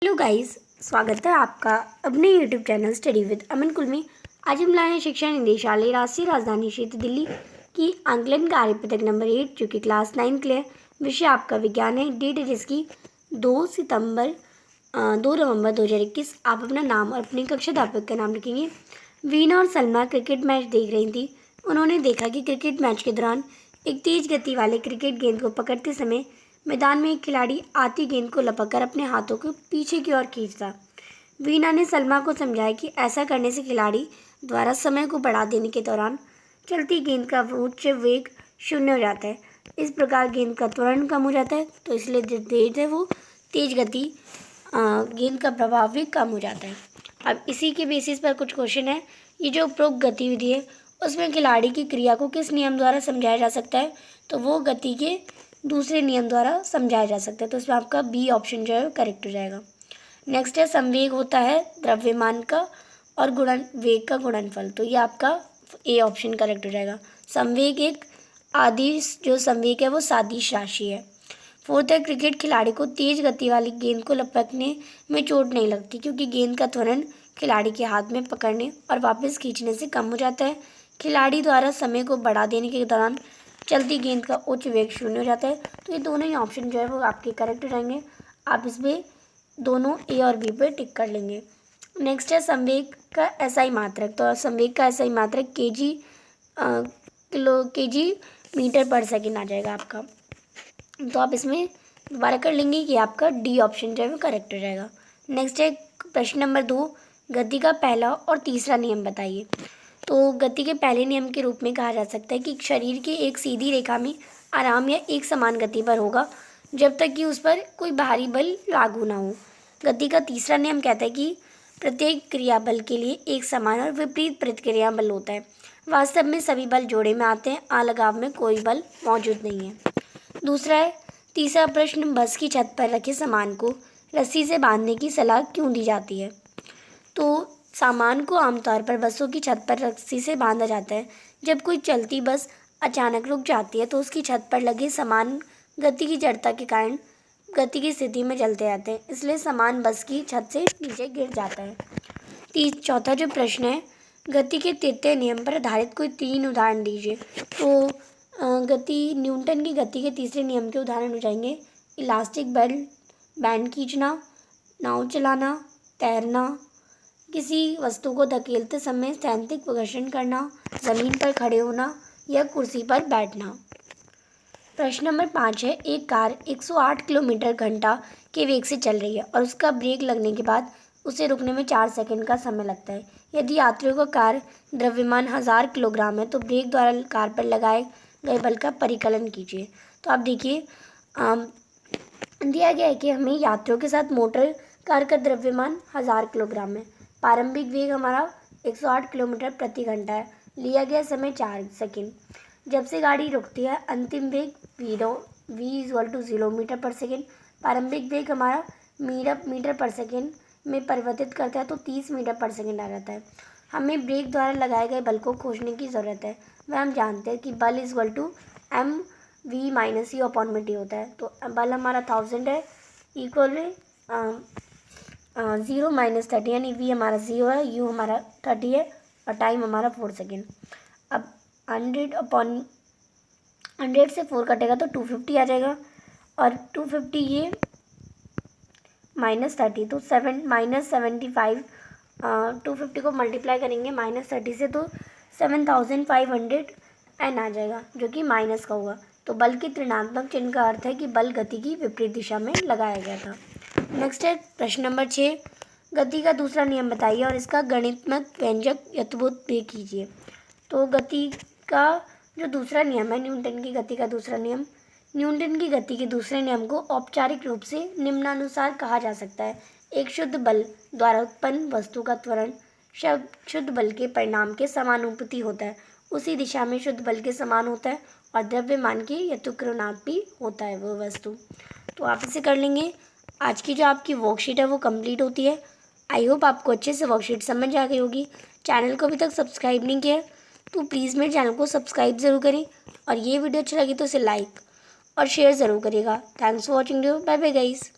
Hello guys, स्वागत है आपका अपने यूट्यूब चैनल स्टडी विद अमन कुल में। आज हम लाए हैं शिक्षा निदेशालय राष्ट्रीय राजधानी क्षेत्र दिल्ली की आंकलन कार्य पुस्तक नंबर 8 जो कि क्लास 9 के लिए विषय आपका विज्ञान है। डेट है जिसकी 2 नवंबर 2021। आप अपना नाम और अपनी कक्षा अध्यापक का नाम लिखेंगे। वीना और सलमा क्रिकेट मैच देख रही थी। उन्होंने देखा कि क्रिकेट मैच के दौरान एक तेज गति वाले क्रिकेट गेंद को पकड़ते समय मैदान में एक खिलाड़ी आती गेंद को लपककर अपने हाथों को पीछे की ओर खींचता। वीना ने सलमा को समझाया कि ऐसा करने से खिलाड़ी द्वारा समय को बढ़ा देने के दौरान चलती गेंद का उच्च वेग शून्य हो जाता है। इस प्रकार गेंद का त्वरण कम हो जाता है, तो इसलिए जो तेज है वो तेज गति गेंद का प्रभाव भी कम हो जाता है। अब इसी के बेसिस पर कुछ क्वेश्चन है। ये जो उपरोक्त गतिविधि है उसमें खिलाड़ी की क्रिया को किस नियम द्वारा समझाया जा सकता है, तो वो गति के दूसरे नियम द्वारा समझाया जा सकता है। तो इसमें आपका बी ऑप्शन जो है करेक्ट हो जाएगा। नेक्स्ट है संवेग होता है द्रव्यमान का और गुणन वेग का गुणनफल, तो ये आपका ए ऑप्शन करेक्ट हो जाएगा। संवेग एक आदिश जो संवेग है वो सादिश राशि है। फोर्थ है क्रिकेट खिलाड़ी को तेज गति वाली गेंद को लपकने में चोट नहीं लगती क्योंकि गेंद का त्वरण खिलाड़ी के हाथ में पकड़ने और वापस खींचने से कम हो जाता है। खिलाड़ी द्वारा समय को बढ़ा देने के दौरान चलती गेंद का उच्च वेग शून्य हो जाता है। तो ये दोनों ही ऑप्शन जो है वो आपके करेक्ट हो जाएंगे। आप इसमें दोनों ए और बी पे टिक कर लेंगे। नेक्स्ट है संवेग का एसआई मात्रक, तो संवेग का एसआई मात्रक केजी मीटर पर सेकेंड आ जाएगा आपका। तो आप इसमें दोबारा कर लेंगे कि आपका डी ऑप्शन जो है वो करेक्ट हो जाएगा। नेक्स्ट है प्रश्न नंबर 2, गति का पहला और तीसरा नियम बताइए। तो गति के पहले नियम के रूप में कहा जा सकता है कि शरीर की एक सीधी रेखा में आराम या एक समान गति पर होगा जब तक कि उस पर कोई बाहरी बल लागू ना हो। गति का तीसरा नियम कहता है कि प्रत्येक क्रियाबल के लिए एक समान और विपरीत प्रतिक्रिया बल होता है। वास्तव में सभी बल जोड़े में आते हैं, अलगाव में कोई बल मौजूद नहीं है। दूसरा है तीसरा प्रश्न, बस की छत पर रखे सामान को रस्सी से बांधने की सलाह क्यों दी जाती है। तो सामान को आमतौर पर बसों की छत पर रस्सी से बांधा जाता है। जब कोई चलती बस अचानक रुक जाती है तो उसकी छत पर लगे सामान गति की जड़ता के कारण गति की स्थिति में चलते रहते हैं, इसलिए सामान बस की छत से नीचे गिर जाता है। चौथा जो प्रश्न है, गति के तृतीय नियम पर आधारित कोई 3 उदाहरण दीजिए। तो न्यूटन की गति के तीसरे नियम के उदाहरण हो जाएंगे इलास्टिक बैंड खींचना, नाव चलाना, तैरना, किसी वस्तु को धकेलते समय स्थैतिक घर्षण करना, जमीन पर खड़े होना या कुर्सी पर बैठना। प्रश्न नंबर 5 है, एक कार 108 किलोमीटर घंटा के वेग से चल रही है और उसका ब्रेक लगने के बाद उसे रुकने में 4 सेकंड का समय लगता है। यदि यात्रियों का कार द्रव्यमान 1000 किलोग्राम है तो ब्रेक द्वारा कार पर लगाए गए बल का परिकलन कीजिए। तो आप देखिए दिया गया है कि हमें यात्रियों के साथ मोटर कार का द्रव्यमान 1000 किलोग्राम है। प्रारंभिक वेग हमारा 108 किलोमीटर प्रति घंटा है। लिया गया समय 4 सेकंड। जब से गाड़ी रुकती है अंतिम वेग v=0 मीटर पर सेकेंड। प्रारंभिक वेग हमारा मीटर पर सेकेंड में परिवर्तित करता है तो 30 मीटर पर सेकेंड आ जाता है। हमें ब्रेक द्वारा लगाए गए बल को खोजने की ज़रूरत है। वह हम जानते हैं कि बल mv-c/t होता है। तो बल हमारा 1000 है इक्वल 0-30 यानी v हमारा 0 है, u हमारा 30 है और टाइम हमारा 4 सेकेंड। अब 100 से 4 कटेगा तो 250 आ जाएगा और 250 ये -30 तो -75 250 को मल्टीप्लाई करेंगे -30 से तो 7500 n आ जाएगा जो कि माइनस का होगा। तो बल के ऋणात्मक चिन्ह का अर्थ है कि बल गति की विपरीत दिशा में लगाया गया था। नेक्स्ट है प्रश्न नंबर 6, गति का दूसरा नियम बताइए और इसका गणितात्मक व्यंजक यथाबोध भी कीजिए। तो गति का जो दूसरा नियम है न्यूटन की गति का दूसरा नियम, न्यूटन की गति के दूसरे नियम को औपचारिक रूप से निम्नानुसार कहा जा सकता है। एक शुद्ध बल द्वारा उत्पन्न वस्तु का त्वरण शुद्ध बल के परिणाम के समानुपाती होता है। उसी दिशा में शुद्ध बल के समान होता है और द्रव्यमान के यथोक्रमानुपाती होता है वो वस्तु। तो आप इसे कर लेंगे। आज की जो आपकी वर्कशीट है वो कंप्लीट होती है। आई होप आपको अच्छे से वर्कशीट समझ आ गई होगी। चैनल को अभी तक सब्सक्राइब नहीं किया तो प्लीज़ मेरे चैनल को सब्सक्राइब ज़रूर करें और ये वीडियो अच्छा लगी तो इसे लाइक और शेयर ज़रूर करिएगा। Thanks for watching video. Bye bye guys.